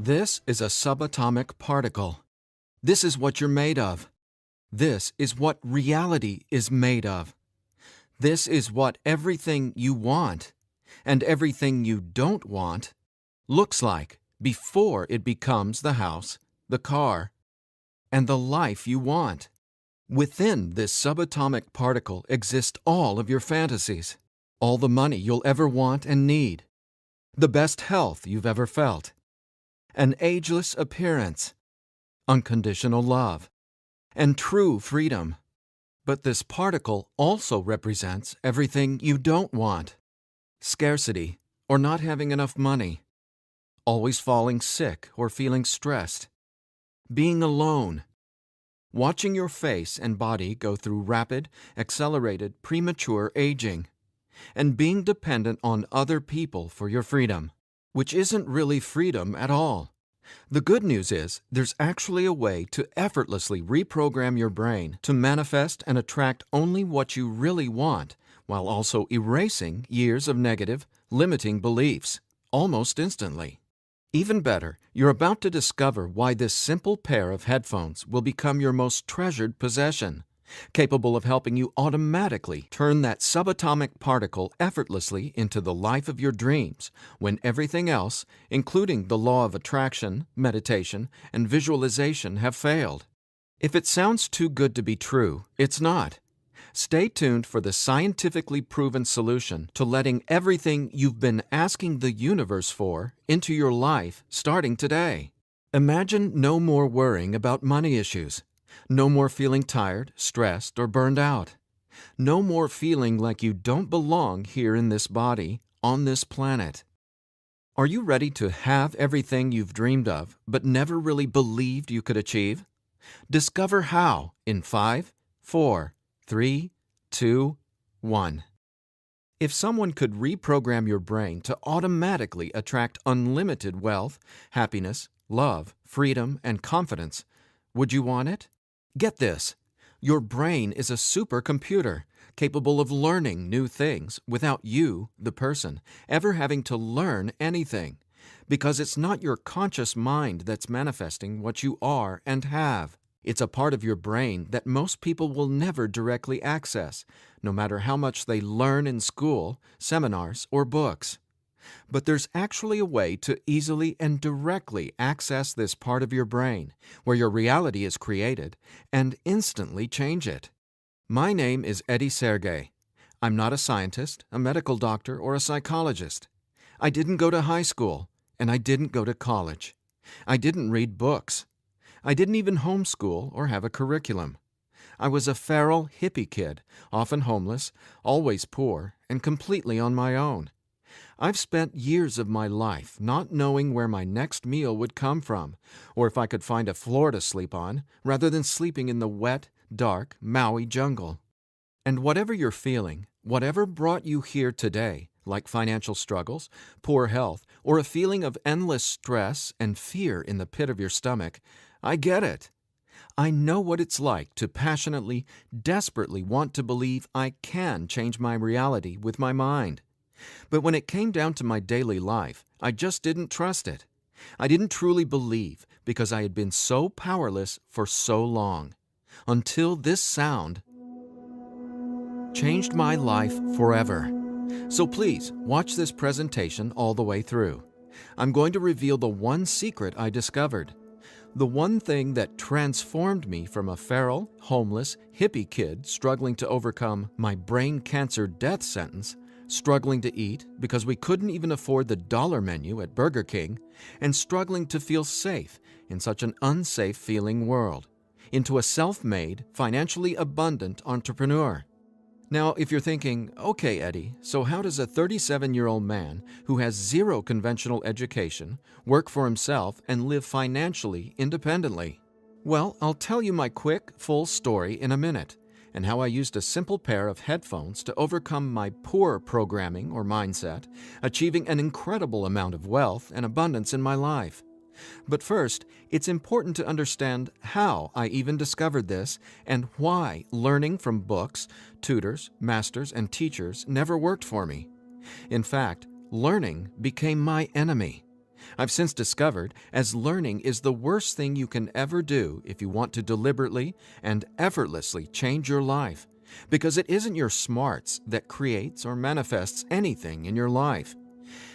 This is a subatomic particle. This is what you're made of. This is what reality is made of. This is what everything you want and everything you don't want looks like before it becomes the house, the car, and the life you want. Within this subatomic particle exist all of your fantasies, all the money you'll ever want and need, the best health you've ever felt, an ageless appearance, unconditional love, and true freedom. But this particle also represents everything you don't want: scarcity or not having enough money, always falling sick or feeling stressed, being alone, watching your face and body go through rapid, accelerated, premature aging, and being dependent on other people for your freedom, which isn't really freedom at all. The good news is there's actually a way to effortlessly reprogram your brain to manifest and attract only what you really want, while also erasing years of negative, limiting beliefs, almost instantly. Even better, you're about to discover why this simple pair of headphones will become your most treasured possession, capable of helping you automatically turn that subatomic particle effortlessly into the life of your dreams when everything else, including the law of attraction, meditation, and visualization, have failed. If it sounds too good to be true, it's not. Stay tuned for the scientifically proven solution to letting everything you've been asking the universe for into your life starting today. Imagine no more worrying about money issues. No more feeling tired, stressed, or burned out. No more feeling like you don't belong here in this body, on this planet. Are you ready to have everything you've dreamed of but never really believed you could achieve? Discover how in 5, 4, 3, 2, 1. If someone could reprogram your brain to automatically attract unlimited wealth, happiness, love, freedom, and confidence, would you want it? Get this, your brain is a supercomputer capable of learning new things without you, the person, ever having to learn anything, because it's not your conscious mind that's manifesting what you are and have. It's a part of your brain that most people will never directly access, no matter how much they learn in school, seminars, or books. But there's actually a way to easily and directly access this part of your brain, where your reality is created, and instantly change it. My name is Eddie Sergey. I'm not a scientist, a medical doctor, or a psychologist. I didn't go to high school, and I didn't go to college. I didn't read books. I didn't even homeschool or have a curriculum. I was a feral hippie kid, often homeless, always poor, and completely on my own. I've spent years of my life not knowing where my next meal would come from, or if I could find a floor to sleep on, rather than sleeping in the wet, dark Maui jungle. And whatever you're feeling, whatever brought you here today, like financial struggles, poor health, or a feeling of endless stress and fear in the pit of your stomach, I get it. I know what it's like to passionately, desperately want to believe I can change my reality with my mind. But when it came down to my daily life, I just didn't trust it. I didn't truly believe because I had been so powerless for so long. Until this sound changed my life forever. So please, watch this presentation all the way through. I'm going to reveal the one secret I discovered. The one thing that transformed me from a feral, homeless, hippie kid struggling to overcome my brain cancer death sentence, struggling to eat because we couldn't even afford the dollar menu at Burger King, and struggling to feel safe in such an unsafe-feeling world, into a self-made, financially abundant entrepreneur. Now, if you're thinking, okay, Eddie, so how does a 37-year-old man who has zero conventional education work for himself and live financially independently? Well, I'll tell you my quick, full story in a minute, and how I used a simple pair of headphones to overcome my poor programming or mindset, achieving an incredible amount of wealth and abundance in my life. But first, it's important to understand how I even discovered this and why learning from books, tutors, masters, and teachers never worked for me. In fact, learning became my enemy. I've since discovered as learning is the worst thing you can ever do if you want to deliberately and effortlessly change your life, because it isn't your smarts that creates or manifests anything in your life.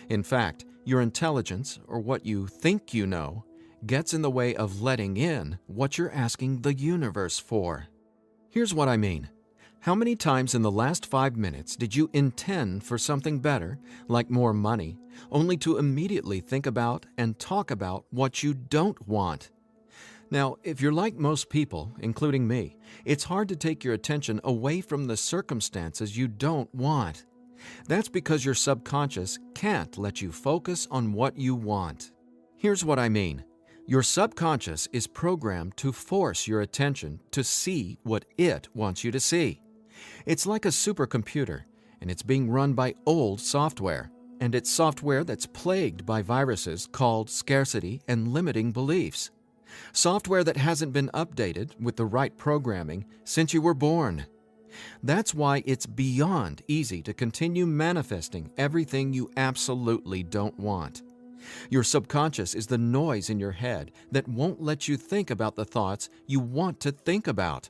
In fact, your intelligence, or what you think you know, gets in the way of letting in what you're asking the universe for. Here's what I mean. How many times in the last 5 minutes did you intend for something better, like more money, only to immediately think about and talk about what you don't want? Now, if you're like most people, including me, it's hard to take your attention away from the circumstances you don't want. That's because your subconscious can't let you focus on what you want. Here's what I mean. Your subconscious is programmed to force your attention to see what it wants you to see. It's like a supercomputer, and it's being run by old software, and it's software that's plagued by viruses called scarcity and limiting beliefs. Software that hasn't been updated with the right programming since you were born. That's why it's beyond easy to continue manifesting everything you absolutely don't want. Your subconscious is the noise in your head that won't let you think about the thoughts you want to think about.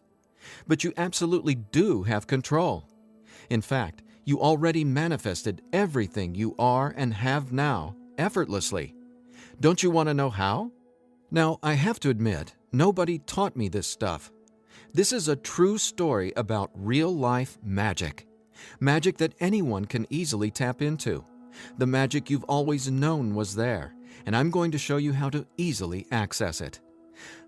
But you absolutely do have control. In fact, you already manifested everything you are and have now effortlessly. Don't you want to know how? Now, I have to admit, nobody taught me this stuff. This is a true story about real-life magic. Magic that anyone can easily tap into. The magic you've always known was there, and I'm going to show you how to easily access it.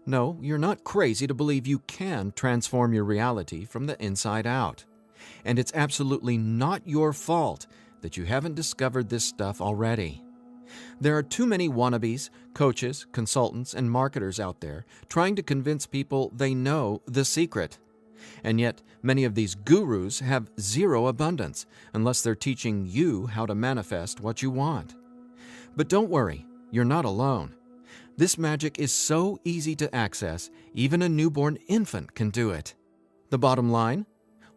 No, you're not crazy to believe you can transform your reality from the inside out. And it's absolutely not your fault that you haven't discovered this stuff already. There are too many wannabes, coaches, consultants, and marketers out there trying to convince people they know the secret. And yet, many of these gurus have zero abundance unless they're teaching you how to manifest what you want. But don't worry, you're not alone. This magic is so easy to access, even a newborn infant can do it. The bottom line?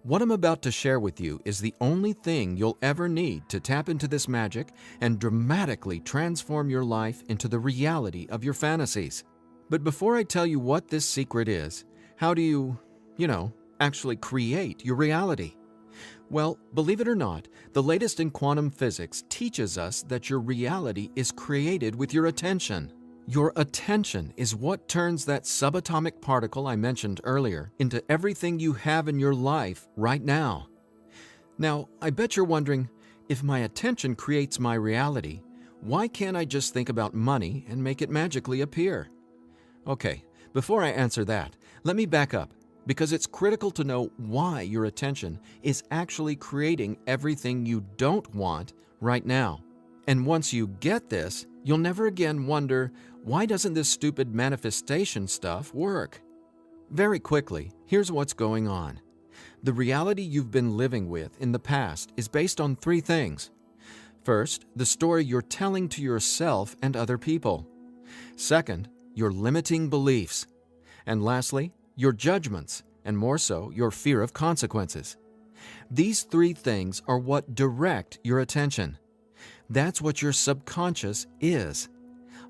What I'm about to share with you is the only thing you'll ever need to tap into this magic and dramatically transform your life into the reality of your fantasies. But before I tell you what this secret is, how do you actually create your reality? Well, believe it or not, the latest in quantum physics teaches us that your reality is created with your attention. Your attention is what turns that subatomic particle I mentioned earlier into everything you have in your life right now. Now, I bet you're wondering, if my attention creates my reality, why can't I just think about money and make it magically appear? Okay, before I answer that, let me back up, because it's critical to know why your attention is actually creating everything you don't want right now. And once you get this, you'll never again wonder, why doesn't this stupid manifestation stuff work? Very quickly, here's what's going on. The reality you've been living with in the past is based on 3 things. First, the story you're telling to yourself and other people. Second, your limiting beliefs. And lastly, your judgments, and more so, your fear of consequences. These 3 things are what direct your attention. That's what your subconscious is.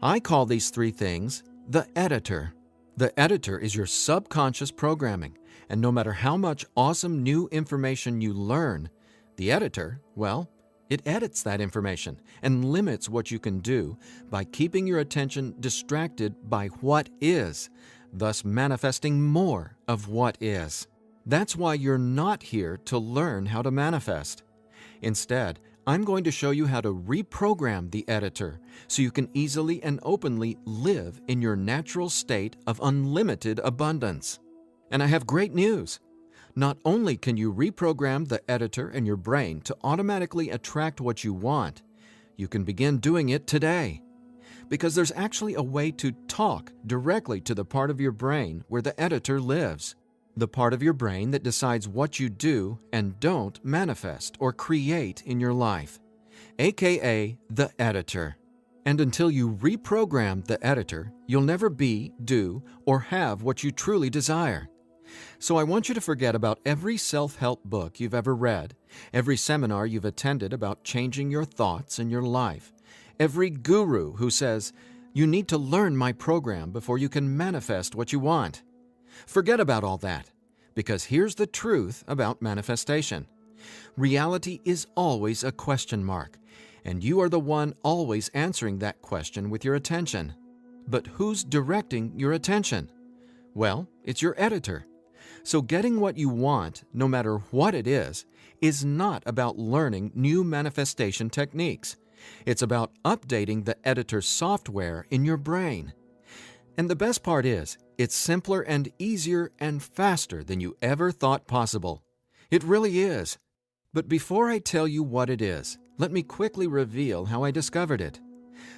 I call these 3 things the editor. The editor is your subconscious programming, and no matter how much awesome new information you learn, the editor, well, it edits that information and limits what you can do by keeping your attention distracted by what is, thus manifesting more of what is. That's why you're not here to learn how to manifest. Instead, I'm going to show you how to reprogram the editor so you can easily and openly live in your natural state of unlimited abundance. And I have great news. Not only can you reprogram the editor in your brain to automatically attract what you want, you can begin doing it today. Because there's actually a way to talk directly to the part of your brain where the editor lives. The part of your brain that decides what you do and don't manifest or create in your life, aka the editor. And until you reprogram the editor, you'll never be, do, or have what you truly desire. So I want you to forget about every self-help book you've ever read, every seminar you've attended about changing your thoughts and your life, every guru who says, "You need to learn my program before you can manifest what you want." Forget about all that, because here's the truth about manifestation. Reality is always a question mark, and you are the one always answering that question with your attention. But who's directing your attention? Well, it's your editor. So getting what you want, no matter what it is not about learning new manifestation techniques. It's about updating the editor's software in your brain. And the best part is, it's simpler and easier and faster than you ever thought possible. It really is. But before I tell you what it is, let me quickly reveal how I discovered it.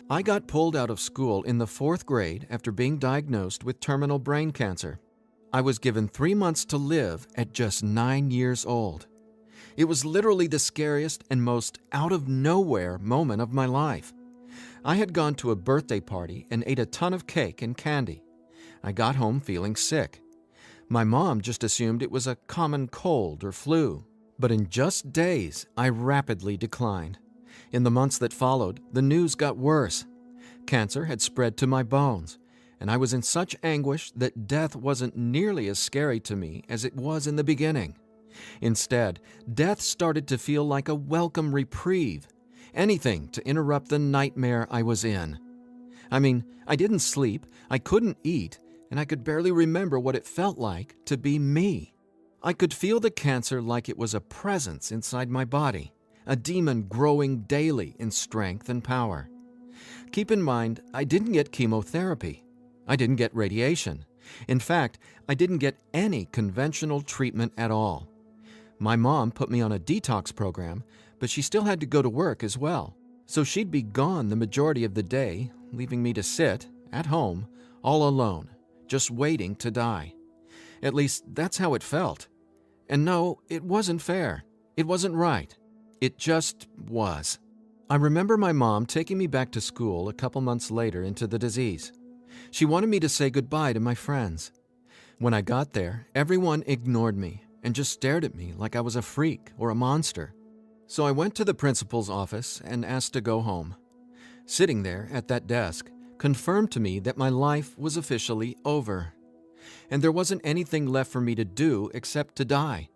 I got pulled out of school in the 4th grade after being diagnosed with terminal brain cancer. I was given 3 months to live at just 9 years old. It was literally the scariest and most out-of-nowhere moment of my life. I had gone to a birthday party and ate a ton of cake and candy. I got home feeling sick. My mom just assumed it was a common cold or flu. But in just days, I rapidly declined. In the months that followed, the news got worse. Cancer had spread to my bones, and I was in such anguish that death wasn't nearly as scary to me as it was in the beginning. Instead, death started to feel like a welcome reprieve, anything to interrupt the nightmare I was in. I mean, I didn't sleep, I couldn't eat, and I could barely remember what it felt like to be me. I could feel the cancer like it was a presence inside my body, a demon growing daily in strength and power. Keep in mind, I didn't get chemotherapy. I didn't get radiation. In fact, I didn't get any conventional treatment at all. My mom put me on a detox program, but she still had to go to work as well. So she'd be gone the majority of the day, leaving me to sit, at home, all alone, just waiting to die. At least, that's how it felt. And no, it wasn't fair. It wasn't right. It just was. I remember my mom taking me back to school a couple months later into the disease. She wanted me to say goodbye to my friends. When I got there, everyone ignored me and just stared at me like I was a freak or a monster. So I went to the principal's office and asked to go home. Sitting there at that desk confirmed to me that my life was officially over. And there wasn't anything left for me to do except to die.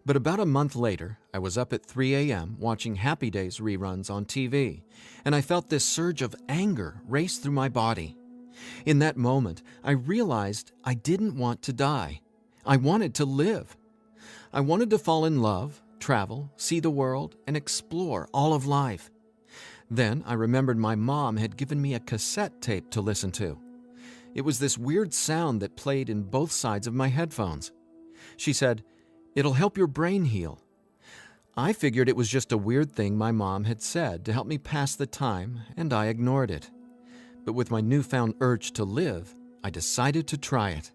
But about a month later, I was up at 3 a.m. watching Happy Days reruns on TV, and I felt this surge of anger race through my body. In that moment, I realized I didn't want to die. I wanted to live. I wanted to fall in love, travel, see the world, and explore all of life. Then I remembered my mom had given me a cassette tape to listen to. It was this weird sound that played in both sides of my headphones. She said, "It'll help your brain heal." I figured it was just a weird thing my mom had said to help me pass the time, and I ignored it. But with my newfound urge to live, I decided to try it.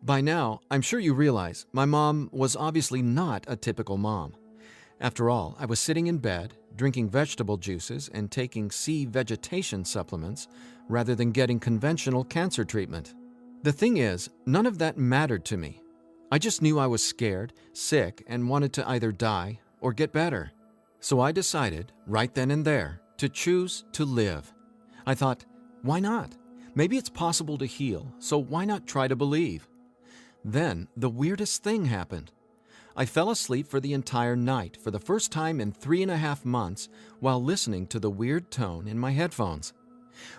By now, I'm sure you realize my mom was obviously not a typical mom. After all, I was sitting in bed, drinking vegetable juices and taking sea vegetation supplements rather than getting conventional cancer treatment. The thing is, none of that mattered to me. I just knew I was scared, sick, and wanted to either die or get better. So I decided, right then and there, to choose to live. I thought, why not? Maybe it's possible to heal, so why not try to believe? Then the weirdest thing happened. I fell asleep for the entire night for the first time in 3.5 months while listening to the weird tone in my headphones.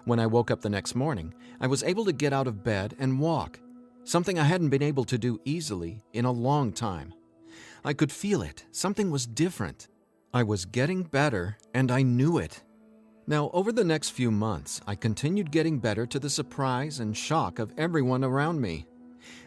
When I woke up the next morning, I was able to get out of bed and walk, something I hadn't been able to do easily in a long time. I could feel it. Something was different. I was getting better, and I knew it. Now, over the next few months, I continued getting better to the surprise and shock of everyone around me.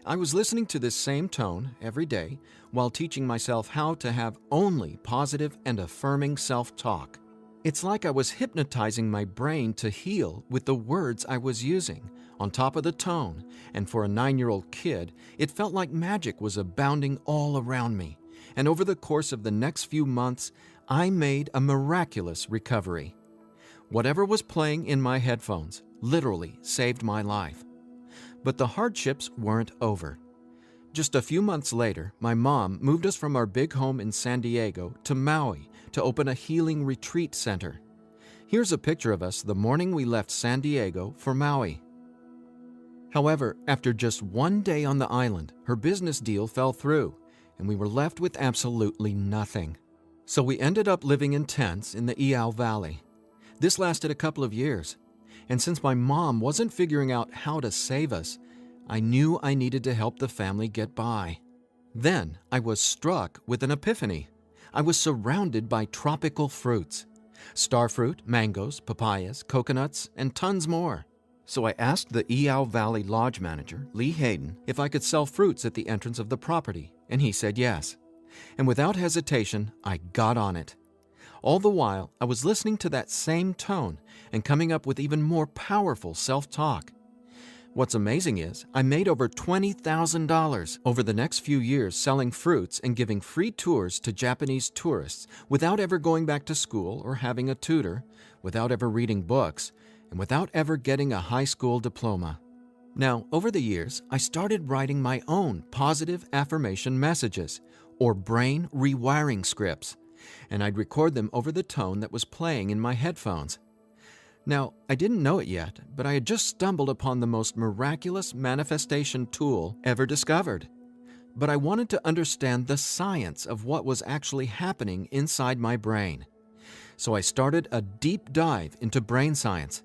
I was listening to this same tone every day while teaching myself how to have only positive and affirming self-talk. It's like I was hypnotizing my brain to heal with the words I was using, on top of the tone, and for a 9-year-old kid, it felt like magic was abounding all around me. And over the course of the next few months, I made a miraculous recovery. Whatever was playing in my headphones literally saved my life. But the hardships weren't over. Just a few months later, my mom moved us from our big home in San Diego to Maui to open a healing retreat center. Here's a picture of us the morning we left San Diego for Maui. However, after just one day on the island, her business deal fell through, and we were left with absolutely nothing. So we ended up living in tents in the Iao Valley. This lasted a couple of years, and since my mom wasn't figuring out how to save us, I knew I needed to help the family get by. Then I was struck with an epiphany. I was surrounded by tropical fruits: starfruit, mangoes, papayas, coconuts, and tons more. So I asked the Iao Valley Lodge manager, Lee Hayden, if I could sell fruits at the entrance of the property, and he said yes. And without hesitation, I got on it. All the while, I was listening to that same tone and coming up with even more powerful self-talk. What's amazing is I made over $20,000 over the next few years selling fruits and giving free tours to Japanese tourists without ever going back to school or having a tutor, without ever reading books, and without ever getting a high school diploma. Now, over the years, I started writing my own positive affirmation messages, or brain rewiring scripts, and I'd record them over the tone that was playing in my headphones. Now, I didn't know it yet, but I had just stumbled upon the most miraculous manifestation tool ever discovered. But I wanted to understand the science of what was actually happening inside my brain. So I started a deep dive into brain science.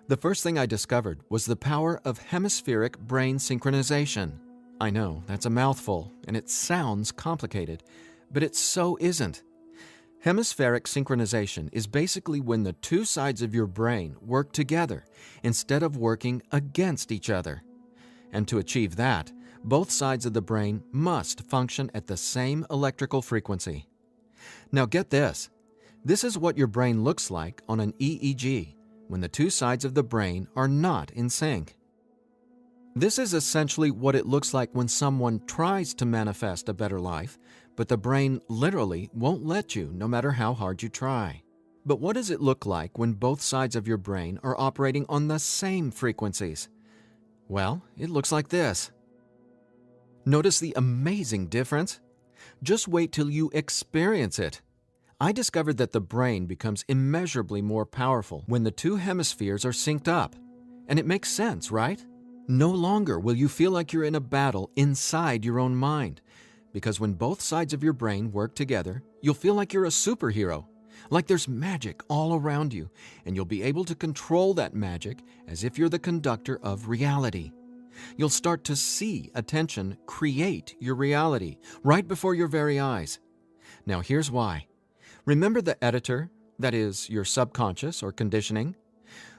The first thing I discovered was the power of hemispheric brain synchronization. I know, that's a mouthful, and it sounds complicated, but it so isn't. Hemispheric synchronization is basically when the two sides of your brain work together instead of working against each other. And to achieve that, both sides of the brain must function at the same electrical frequency. Now get this. This is what your brain looks like on an EEG when the two sides of the brain are not in sync. This is essentially what it looks like when someone tries to manifest a better life, but the brain literally won't let you no matter how hard you try. But what does it look like when both sides of your brain are operating on the same frequencies? Well, it looks like this. Notice the amazing difference? Just wait till you experience it. I discovered that the brain becomes immeasurably more powerful when the two hemispheres are synced up. And it makes sense, right? No longer will you feel like you're in a battle inside your own mind, because when both sides of your brain work together, you'll feel like you're a superhero, like there's magic all around you, and you'll be able to control that magic as if you're the conductor of reality. You'll start to see attention create your reality right before your very eyes. Now here's why. Remember the editor, that is, your subconscious or conditioning?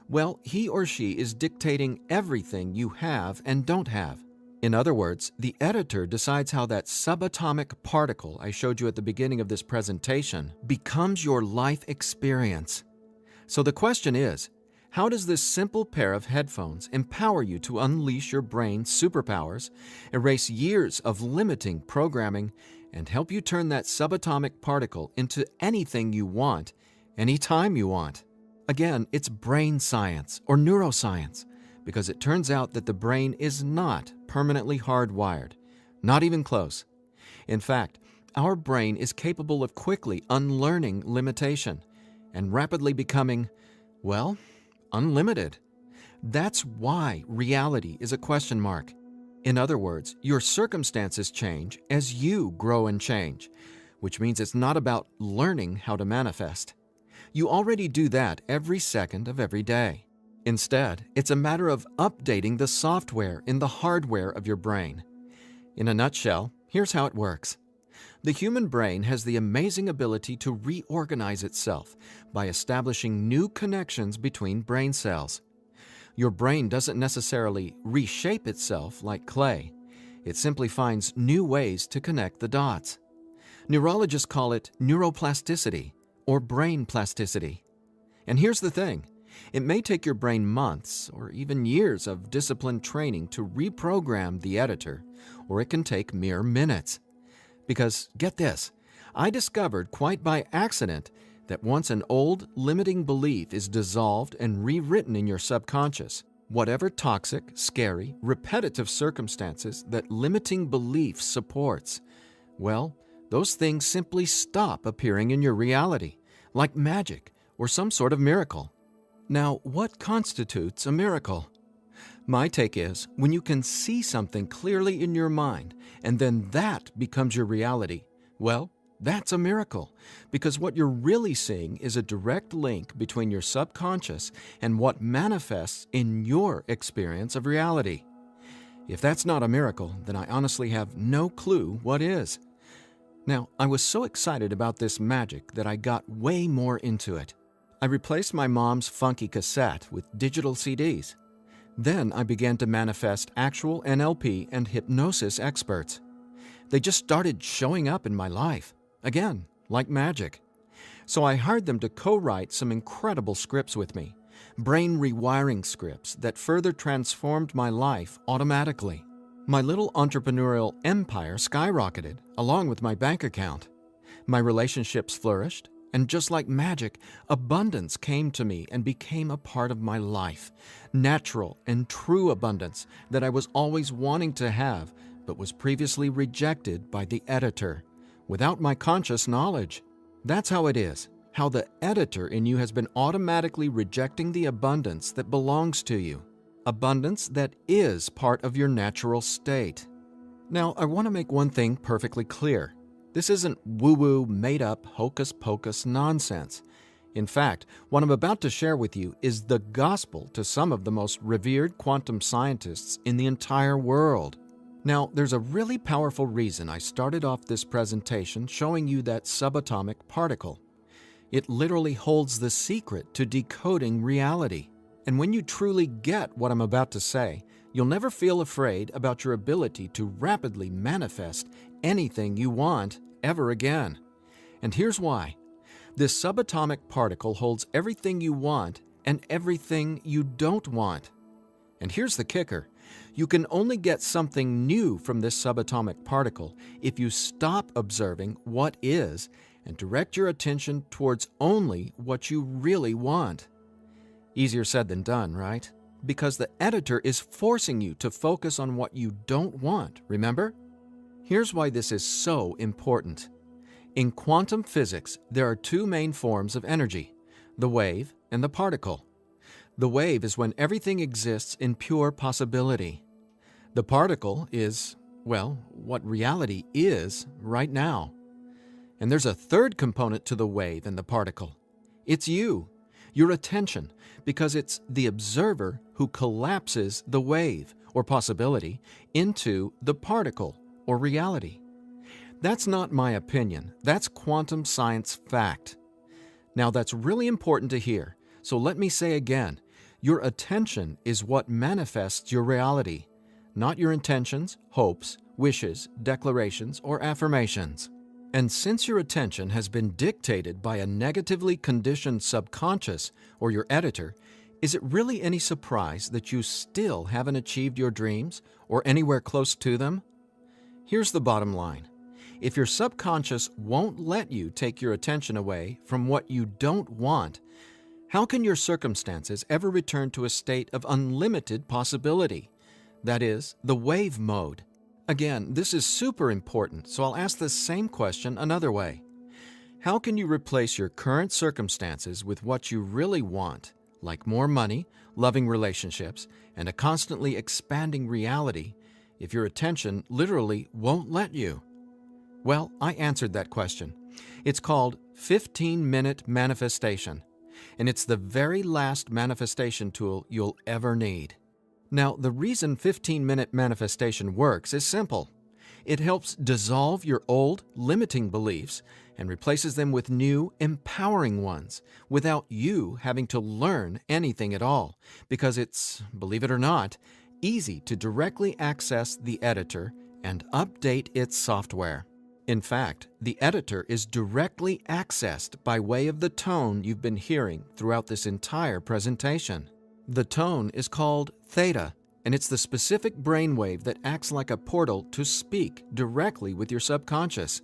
Well, he or she is dictating everything you have and don't have. In other words, the editor decides how that subatomic particle I showed you at the beginning of this presentation becomes your life experience. So the question is, how does this simple pair of headphones empower you to unleash your brain's superpowers, erase years of limiting programming, and help you turn that subatomic particle into anything you want, anytime you want? Again, it's brain science or neuroscience, because it turns out that the brain is not permanently hardwired, not even close. In fact, our brain is capable of quickly unlearning limitation and rapidly becoming, well, unlimited. That's why reality is a question mark. In other words, your circumstances change as you grow and change, which means it's not about learning how to manifest. You already do that every second of every day. Instead, it's a matter of updating the software in the hardware of your brain. In a nutshell, here's how it works. The human brain has the amazing ability to reorganize itself by establishing new connections between brain cells. Your brain doesn't necessarily reshape itself like clay. It simply finds new ways to connect the dots. Neurologists call it neuroplasticity or brain plasticity. And here's the thing. It may take your brain months or even years of disciplined training to reprogram the editor, or it can take mere minutes. Because, get this, I discovered quite by accident that once an old, limiting belief is dissolved and rewritten in your subconscious, whatever toxic, scary, repetitive circumstances that limiting belief supports, well, those things simply stop appearing in your reality, like magic, or some sort of miracle. Now, what constitutes a miracle? My take is when you can see something clearly in your mind and then that becomes your reality, well, that's a miracle, because what you're really seeing is a direct link between your subconscious and what manifests in your experience of reality. If that's not a miracle, then I honestly have no clue what is. Now, I was so excited about this magic that I got way more into it. I replaced my mom's funky cassette with digital CDs. Then I began to manifest actual NLP and hypnosis experts. They just started showing up in my life, again, like magic. So I hired them to co-write some incredible scripts with me, brain rewiring scripts that further transformed my life automatically. My little entrepreneurial empire skyrocketed, along with my bank account. My relationships flourished, and just like magic, abundance came to me and became a part of my life. Natural and true abundance that I was always wanting to have, but was previously rejected by the editor, without my conscious knowledge. That's how it is, how the editor in you has been automatically rejecting the abundance that belongs to you. Abundance that is part of your natural state. Now, I want to make one thing perfectly clear. This isn't woo-woo, made-up, hocus-pocus nonsense. In fact, what I'm about to share with you is the gospel to some of the most revered quantum scientists in the entire world. Now, there's a really powerful reason I started off this presentation showing you that subatomic particle. It literally holds the secret to decoding reality. And when you truly get what I'm about to say, you'll never feel afraid about your ability to rapidly manifest anything you want ever again. And here's why. This subatomic particle holds everything you want and everything you don't want. And here's the kicker. You can only get something new from this subatomic particle if you stop observing what is and direct your attention towards only what you really want. Easier said than done, right? Because the editor is forcing you to focus on what you don't want, remember? Here's why this is so important. In quantum physics, there are two main forms of energy, the wave and the particle. The wave is when everything exists in pure possibility. The particle is, well, what reality is right now. And there's a third component to the wave and the particle. It's you, your attention, because it's the observer who collapses the wave, or possibility, into the particle, or reality. That's not my opinion. That's quantum science fact. Now that's really important to hear, so let me say again, your attention is what manifests your reality, not your intentions, hopes, wishes, declarations, or affirmations. And since your attention has been dictated by a negatively conditioned subconscious or your editor, is it really any surprise that you still haven't achieved your dreams or anywhere close to them? Here's the bottom line. If your subconscious won't let you take your attention away from what you don't want, how can your circumstances ever return to a state of unlimited possibility? That is, the wave mode. Again, this is super important, so I'll ask the same question another way. How can you replace your current circumstances with what you really want, like more money, loving relationships, and a constantly expanding reality, if your attention literally won't let you? Well, I answered that question. It's called 15-minute manifestation, and it's the very last manifestation tool you'll ever need. Now, the reason 15-minute manifestation works is simple. It helps dissolve your old, limiting beliefs and replaces them with new, empowering ones without you having to learn anything at all, because it's, believe it or not, easy to directly access the editor and update its software. In fact, the editor is directly accessed by way of the tone you've been hearing throughout this entire presentation. The tone is called theta, and it's the specific brainwave that acts like a portal to speak directly with your subconscious.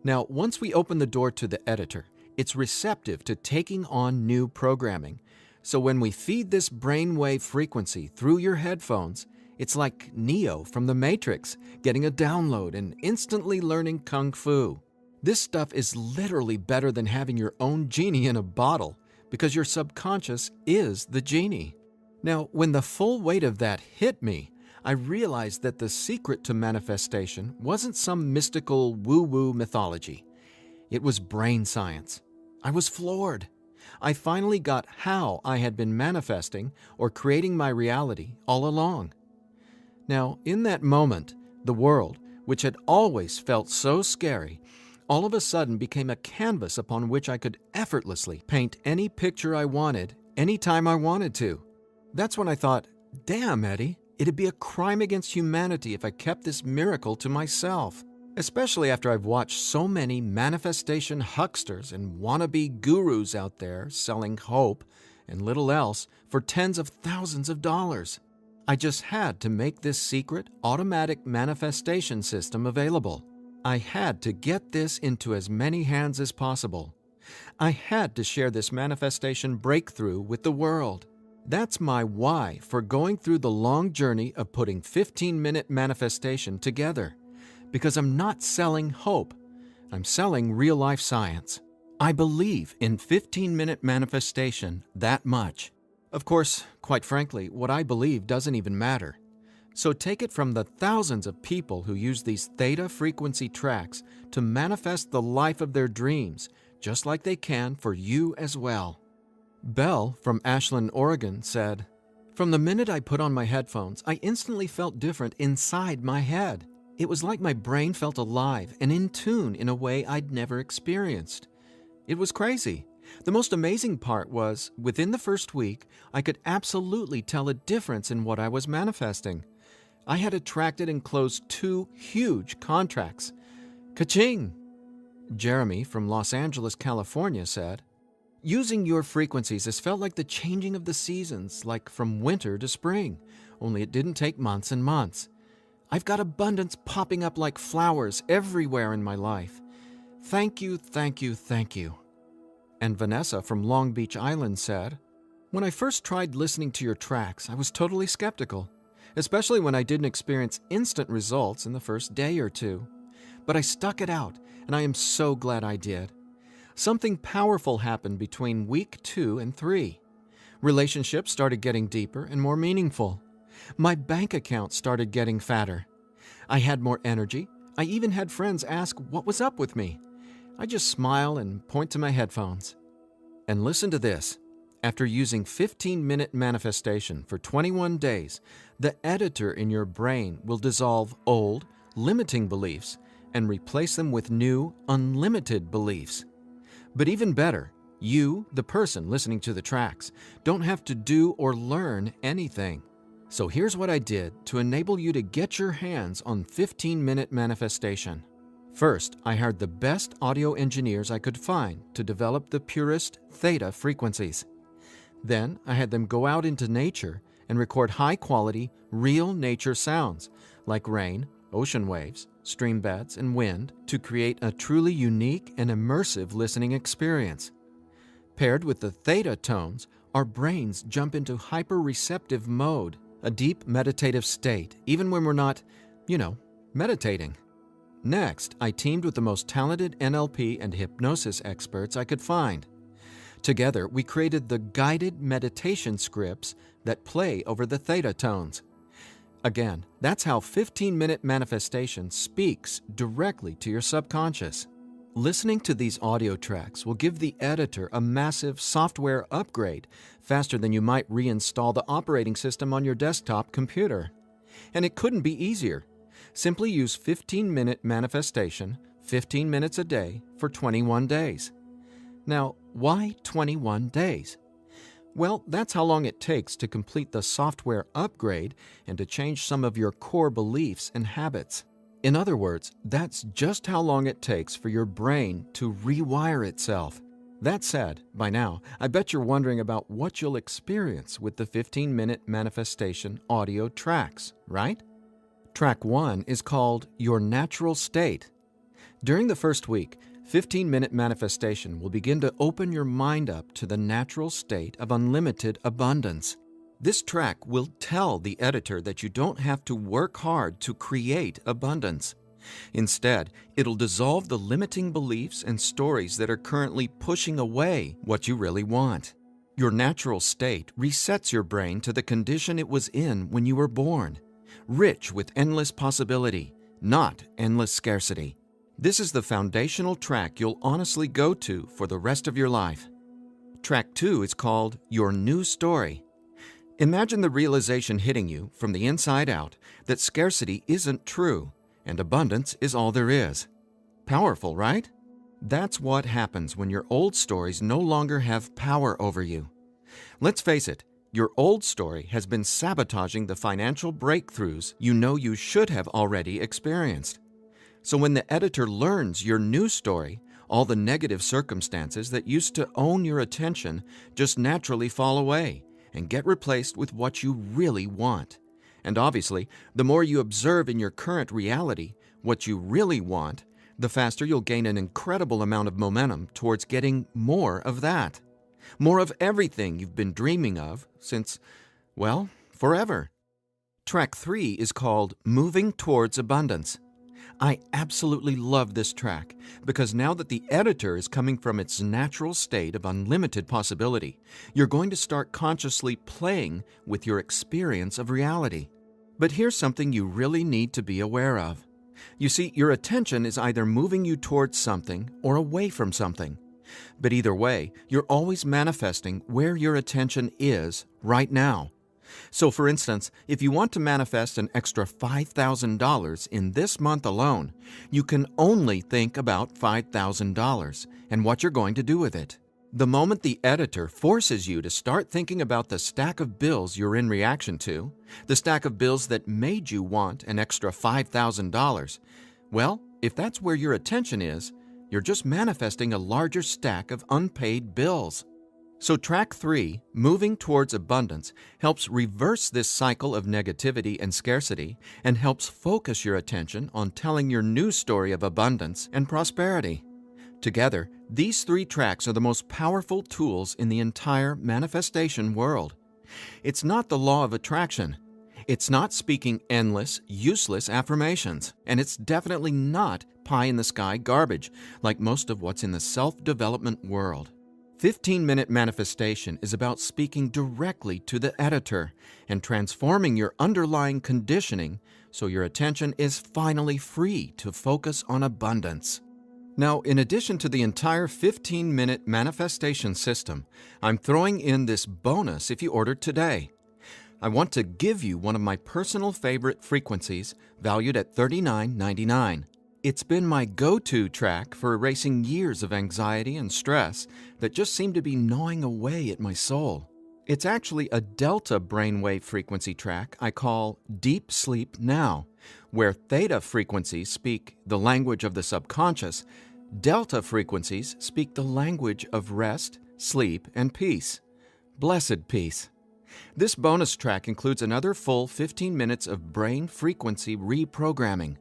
Now, once we open the door to the editor, it's receptive to taking on new programming. So when we feed this brainwave frequency through your headphones, it's like Neo from the Matrix getting a download and instantly learning Kung Fu. This stuff is literally better than having your own genie in a bottle. because your subconscious is the genie. Now, when the full weight of that hit me, I realized that the secret to manifestation wasn't some mystical woo-woo mythology. It was brain science. I was floored. I finally got how I had been manifesting or creating my reality all along. Now, in that moment, the world, which had always felt so scary, all of a sudden became a canvas upon which I could effortlessly paint any picture I wanted, anytime I wanted to. That's when I thought, damn, Eddie, it'd be a crime against humanity if I kept this miracle to myself. Especially after I've watched so many manifestation hucksters and wannabe gurus out there selling hope and little else for tens of thousands of dollars. I just had to make this secret, automatic manifestation system available. I had to get this into as many hands as possible. I had to share this manifestation breakthrough with the world. That's my why for going through the long journey of putting 15-minute manifestation together. Because I'm not selling hope. I'm selling real-life science. I believe in 15-minute manifestation that much. Of course, quite frankly, what I believe doesn't even matter. So take it from the thousands of people who use these theta frequency tracks to manifest the life of their dreams, just like they can for you as well. Belle from Ashland, Oregon said, "From the minute I put on my headphones, I instantly felt different inside my head. It was like my brain felt alive and in tune in a way I'd never experienced. It was crazy. The most amazing part was, within the first week, I could absolutely tell a difference in what I was manifesting. I had attracted and closed 2 huge contracts. Ka-ching!" Jeremy from Los Angeles, California said, "Using your frequencies has felt like the changing of the seasons, like from winter to spring, only it didn't take months and months. I've got abundance popping up like flowers everywhere in my life. Thank you, thank you, thank you." And Vanessa from Long Beach Island said, "When I first tried listening to your tracks, I was totally skeptical, especially when I didn't experience instant results in the first day or two. But I stuck it out, and I am so glad I did. Something powerful happened between week 2 and 3. Relationships started getting deeper and more meaningful. My bank account started getting fatter. I had more energy. I even had friends ask what was up with me. I just smile and point to my headphones. And listen to this. After using 15-minute manifestation for 21 days, the editor in your brain will dissolve old, limiting beliefs and replace them with new, unlimited beliefs. But even better, you, the person listening to the tracks, don't have to do or learn anything. So here's what I did to enable you to get your hands on 15-minute manifestation. First, I hired the best audio engineers I could find to develop the purest theta frequencies. Then, I had them go out into nature and record high-quality, real nature sounds like rain, ocean waves, stream beds, and wind to create a truly unique and immersive listening experience. Paired with the theta tones, our brains jump into hyper-receptive mode, a deep meditative state, even when we're not, meditating. Next, I teamed with the most talented NLP and hypnosis experts I could find. Together, we created the guided meditation scripts that play over the theta tones. Again, that's how 15-minute manifestation speaks directly to your subconscious. Listening to these audio tracks will give the editor a massive software upgrade faster than you might reinstall the operating system on your desktop computer. And it couldn't be easier. Simply use 15-minute manifestation, 15 minutes a day for 21 days. Now, why 21 days? Well, that's how long it takes to complete the software upgrade and to change some of your core beliefs and habits. In other words, that's just how long it takes for your brain to rewire itself. That said, by now, I bet you're wondering about what you'll experience with the 15-minute manifestation audio tracks, right? Track 1 is called Your Natural State. During the first week, 15-minute manifestation will begin to open your mind up to the natural state of unlimited abundance. This track will tell the editor that you don't have to work hard to create abundance. Instead, it'll dissolve the limiting beliefs and stories that are currently pushing away what you really want. Your natural state resets your brain to the condition it was in when you were born, rich with endless possibility, not endless scarcity. This is the foundational track you'll honestly go to for the rest of your life. Track 2 is called Your New Story. Imagine the realization hitting you from the inside out that scarcity isn't true and abundance is all there is. Powerful, right? That's what happens when your old stories no longer have power over you. Let's face it, your old story has been sabotaging the financial breakthroughs you know you should have already experienced. So when the editor learns your new story, all the negative circumstances that used to own your attention just naturally fall away and get replaced with what you really want. And obviously, the more you observe in your current reality what you really want, the faster you'll gain an incredible amount of momentum towards getting more of that. More of everything you've been dreaming of since, well, forever. Track 3 is called Moving Towards Abundance. I absolutely love this track because now that the editor is coming from its natural state of unlimited possibility, you're going to start consciously playing with your experience of reality. But here's something you really need to be aware of. You see, your attention is either moving you towards something or away from something. But either way, you're always manifesting where your attention is right now. So for instance, if you want to manifest an extra $5,000 in this month alone, you can only think about $5,000 and what you're going to do with it. The moment the editor forces you to start thinking about the stack of bills you're in reaction to, the stack of bills that made you want an extra $5,000, well, if that's where your attention is, you're just manifesting a larger stack of unpaid bills. So track 3, Moving Towards Abundance, helps reverse this cycle of negativity and scarcity and helps focus your attention on telling your new story of abundance and prosperity. Together, these 3 tracks are the most powerful tools in the entire manifestation world. It's not the law of attraction. It's not speaking endless, useless affirmations. And it's definitely not pie-in-the-sky garbage like most of what's in the self-development world. 15-minute manifestation is about speaking directly to the editor and transforming your underlying conditioning so your attention is finally free to focus on abundance. Now, in addition to the entire 15-minute manifestation system, I'm throwing in this bonus if you order today. I want to give you one of my personal favorite frequencies valued at $39.99. It's been my go-to track for erasing years of anxiety and stress that just seem to be gnawing away at my soul. It's actually a delta brainwave frequency track I call Deep Sleep Now, where theta frequencies speak the language of the subconscious, delta frequencies speak the language of rest, sleep, and peace. Blessed peace. This bonus track includes another full 15 minutes of brain frequency reprogramming.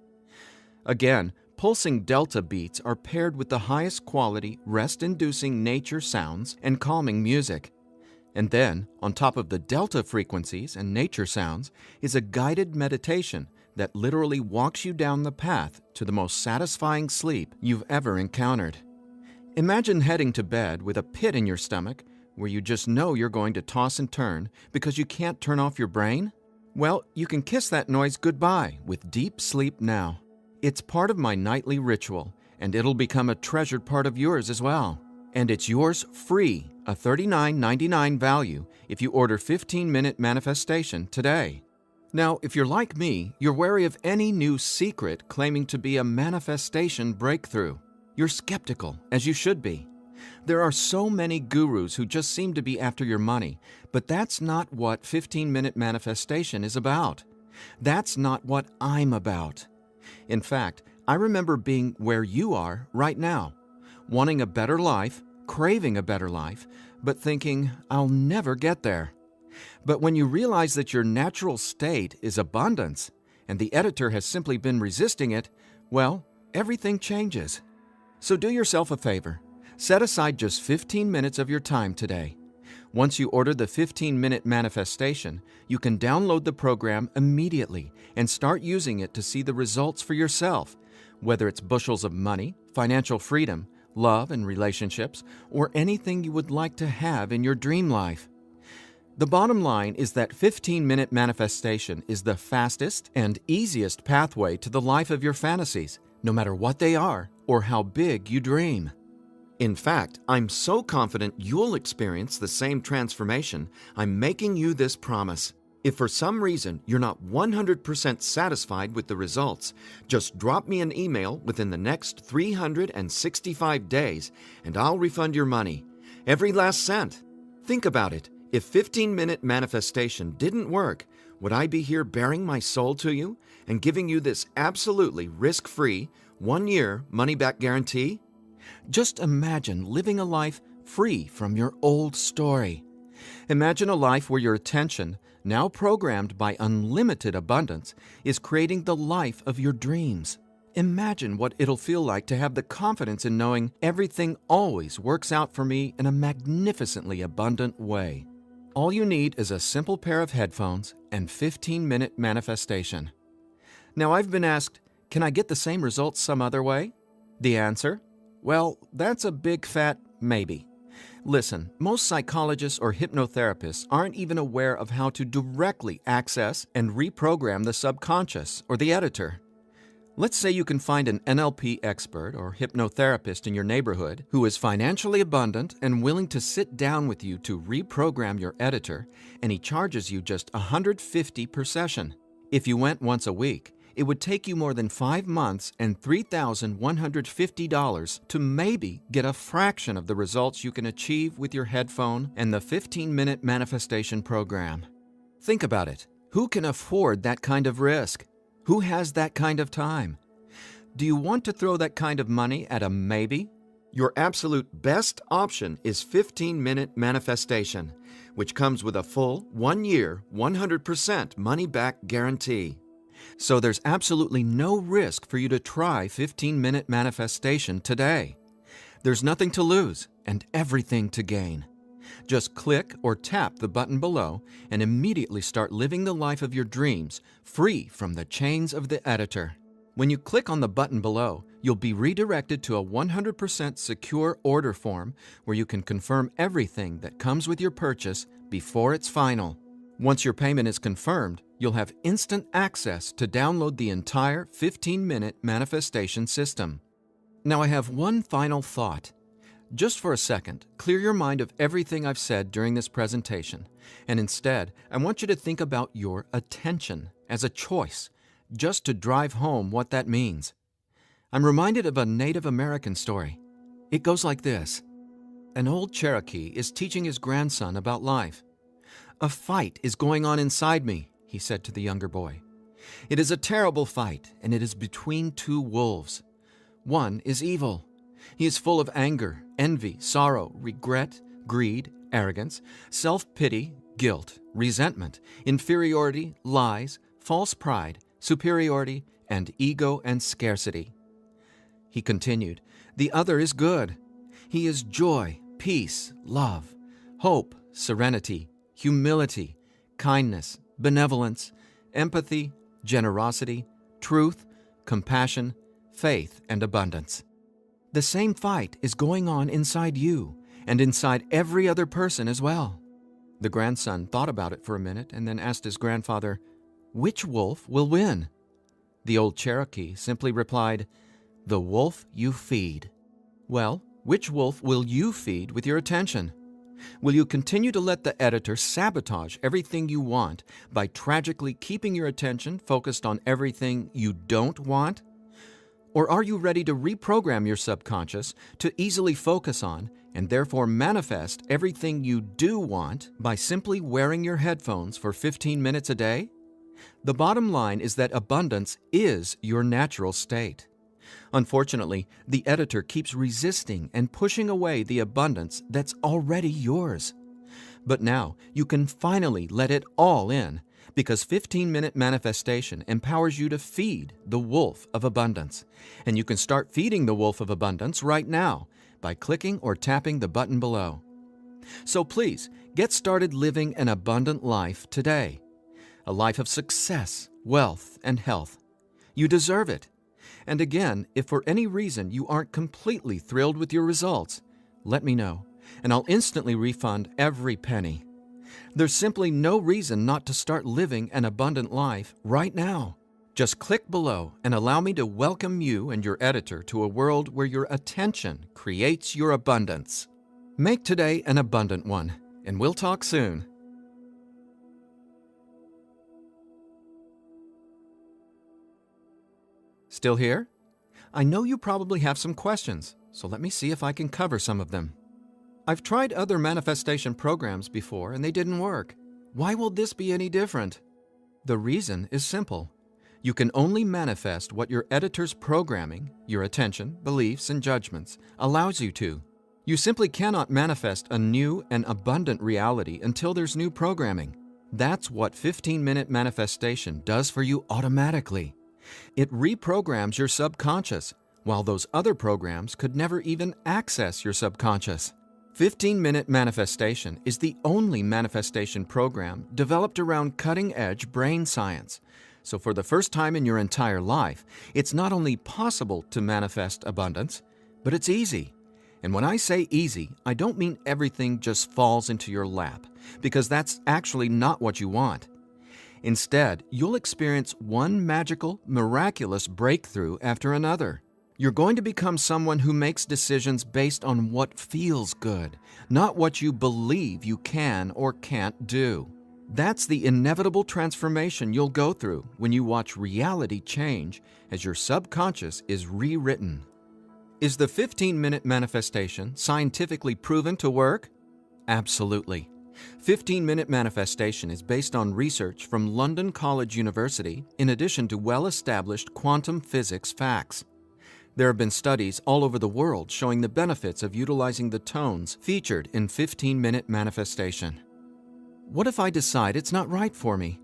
Again, pulsing delta beats are paired with the highest quality, rest-inducing nature sounds and calming music. And then, on top of the delta frequencies and nature sounds, is a guided meditation that literally walks you down the path to the most satisfying sleep you've ever encountered. Imagine heading to bed with a pit in your stomach where you just know you're going to toss and turn because you can't turn off your brain? Well, you can kiss that noise goodbye with Deep Sleep Now. It's part of my nightly ritual, and it'll become a treasured part of yours as well. And it's yours free, a $39.99 value, if you order 15-minute manifestation today. Now, if you're like me, you're wary of any new secret claiming to be a manifestation breakthrough. You're skeptical, as you should be. There are so many gurus who just seem to be after your money, but that's not what 15-minute manifestation is about. That's not what I'm about. In fact, I remember being where you are right now, wanting a better life, craving a better life, but thinking, I'll never get there. But when you realize that your natural state is abundance, and the editor has simply been resisting it, well, everything changes. So do yourself a favor. Set aside just 15 minutes of your time today. Once you order the 15-minute manifestation, you can download the program immediately and start using it to see the results for yourself, whether it's bushels of money, financial freedom, love and relationships, or anything you would like to have in your dream life. The bottom line is that 15-minute manifestation is the fastest and easiest pathway to the life of your fantasies, no matter what they are or how big you dream. In fact, I'm so confident you'll experience the same transformation, I'm making you this promise. If for some reason you're not 100% satisfied with the results, just drop me an email within the next 365 days and I'll refund your money. Every last cent. Think about it. If 15-minute manifestation didn't work, would I be here bearing my soul to you and giving you this absolutely risk-free, 1-year money-back guarantee? Just imagine living a life free from your old story. Imagine a life where your attention, now programmed by unlimited abundance, is creating the life of your dreams. Imagine what it'll feel like to have the confidence in knowing everything always works out for me in a magnificently abundant way. All you need is a simple pair of headphones and 15-minute manifestation. Now, I've been asked, can I get the same results some other way? The answer? Well, that's a big fat maybe. Listen, most psychologists or hypnotherapists aren't even aware of how to directly access and reprogram the subconscious or the editor. Let's say you can find an NLP expert or hypnotherapist in your neighborhood who is financially abundant and willing to sit down with you to reprogram your editor, and he charges you just $150 per session. If you went once a week, it would take you more than 5 months and $3,150 to maybe get a fraction of the results you can achieve with your headphone and the 15-minute manifestation program. Think about it. Who can afford that kind of risk? Who has that kind of time? Do you want to throw that kind of money at a maybe? Your absolute best option is 15-minute manifestation, which comes with a full 1-year, 100% money-back guarantee. So there's absolutely no risk for you to try 15-minute manifestation today. There's nothing to lose and everything to gain. Just click or tap the button below and immediately start living the life of your dreams, free from the chains of the editor. When you click on the button below, you'll be redirected to a 100% secure order form where you can confirm everything that comes with your purchase before it's final. Once your payment is confirmed, you'll have instant access to download the entire 15-minute manifestation system. Now I have one final thought. Just for a second, clear your mind of everything I've said during this presentation, and instead, I want you to think about your attention as a choice, just to drive home what that means. I'm reminded of a Native American story. It goes like this. An old Cherokee is teaching his grandson about life. "A fight is going on inside me," he said to the younger boy. "It is a terrible fight, and it is between two wolves. One is evil. He is full of anger, envy, sorrow, regret, greed, arrogance, self-pity, guilt, resentment, inferiority, lies, false pride, superiority, and ego and scarcity." He continued, "The other is good. He is joy, peace, love, hope, serenity, humility, kindness, benevolence, empathy, generosity, truth, compassion, faith, and abundance. The same fight is going on inside you and inside every other person as well." The grandson thought about it for a minute and then asked his grandfather, "Which wolf will win?" The old Cherokee simply replied, "The wolf you feed." Well, which wolf will you feed with your attention? Will you continue to let the editor sabotage everything you want by tragically keeping your attention focused on everything you don't want? Or are you ready to reprogram your subconscious to easily focus on and therefore manifest everything you do want by simply wearing your headphones for 15 minutes a day? The bottom line is that abundance is your natural state. Unfortunately, the editor keeps resisting and pushing away the abundance that's already yours. But now you can finally let it all in, because 15-minute manifestation empowers you to feed the wolf of abundance. And you can start feeding the wolf of abundance right now by clicking or tapping the button below. So please, get started living an abundant life today. A life of success, wealth, and health. You deserve it. And again, if for any reason you aren't completely thrilled with your results, let me know, and I'll instantly refund every penny. There's simply no reason not to start living an abundant life right now. Just click below and allow me to welcome you and your editor to a world where your attention creates your abundance. Make today an abundant one, and we'll talk soon. Still here? I know you probably have some questions, so let me see if I can cover some of them. I've tried other manifestation programs before and they didn't work. Why will this be any different? The reason is simple. You can only manifest what your editor's programming, your attention, beliefs, and judgments allows you to. You simply cannot manifest a new and abundant reality until there's new programming. That's what 15-minute manifestation does for you automatically. It reprograms your subconscious, while those other programs could never even access your subconscious. 15-minute manifestation is the only manifestation program developed around cutting-edge brain science. So for the first time in your entire life, it's not only possible to manifest abundance, but it's easy. And when I say easy, I don't mean everything just falls into your lap, because that's actually not what you want. Instead, you'll experience one magical, miraculous breakthrough after another. You're going to become someone who makes decisions based on what feels good, not what you believe you can or can't do. That's the inevitable transformation you'll go through when you watch reality change as your subconscious is rewritten. Is the 15-minute manifestation scientifically proven to work? Absolutely. 15-minute manifestation is based on research from London College University in addition to well-established quantum physics facts. There have been studies all over the world showing the benefits of utilizing the tones featured in 15-minute manifestation. What if I decide it's not right for me?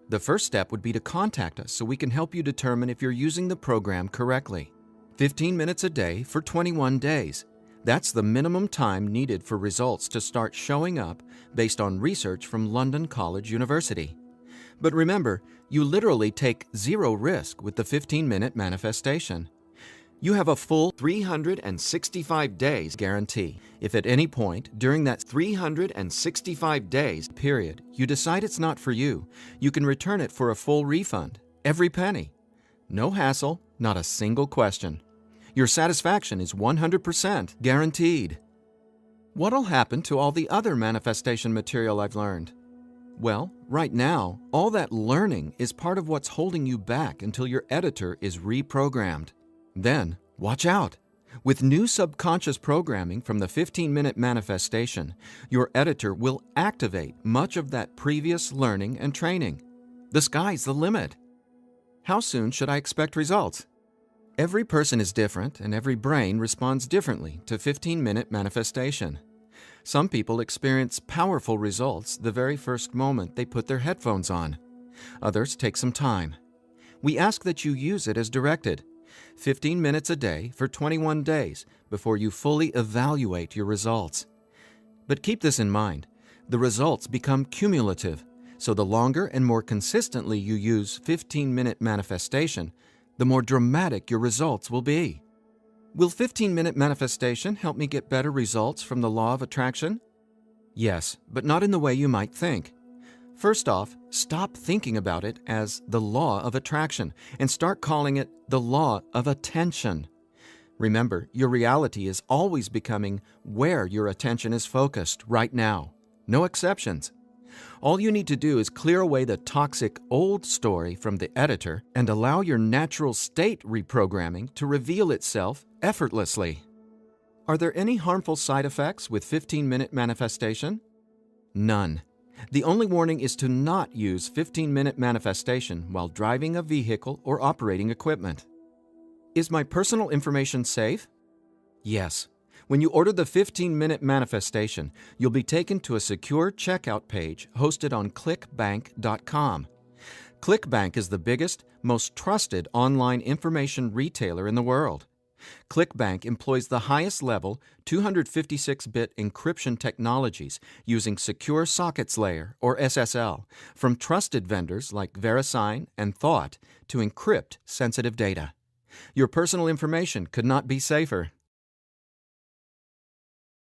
The first step would be to contact us so we can help you determine if you're using the program correctly. 15 minutes a day for 21 days. That's the minimum time needed for results to start showing up based on research from London College University. But remember, you literally take zero risk with the 15-minute manifestation. You have a full 365 days guarantee. If at any point during that 365 days period you decide it's not for you, you can return it for a full refund, every penny. No hassle, not a single question. Your satisfaction is 100% guaranteed. What'll happen to all the other manifestation material I've learned? Well, right now, all that learning is part of what's holding you back until your editor is reprogrammed. Then, watch out! With new subconscious programming from the 15-minute manifestation, your editor will activate much of that previous learning and training. The sky's the limit. How soon should I expect results? Every person is different and every brain responds differently to 15-minute manifestation. Some people experience powerful results the very first moment they put their headphones on. Others take some time. We ask that you use it as directed, 15 minutes a day for 21 days before you fully evaluate your results. But keep this in mind, the results become cumulative, so the longer and more consistently you use 15-minute manifestation, the more dramatic your results will be. Will 15-minute manifestation help me get better results from the law of attraction? Yes, but not in the way you might think. First off, stop thinking about it as the law of attraction and start calling it the law of attention. Remember, your reality is always becoming where your attention is focused right now. No exceptions. All you need to do is clear away the toxic old story from the editor and allow your natural state reprogramming to reveal itself effortlessly. Are there any harmful side effects with 15-minute manifestation? None. The only warning is to not use 15-minute manifestation while driving a vehicle or operating equipment. Is my personal information safe? Yes. When you order the 15-minute manifestation, you'll be taken to a secure checkout page hosted on clickbank.com. ClickBank is the biggest, most trusted online information retailer in the world. ClickBank employs the highest level 256-bit encryption technologies using Secure Sockets Layer, or SSL, from trusted vendors like VeriSign and Thought to encrypt sensitive data. Your personal information could not be safer.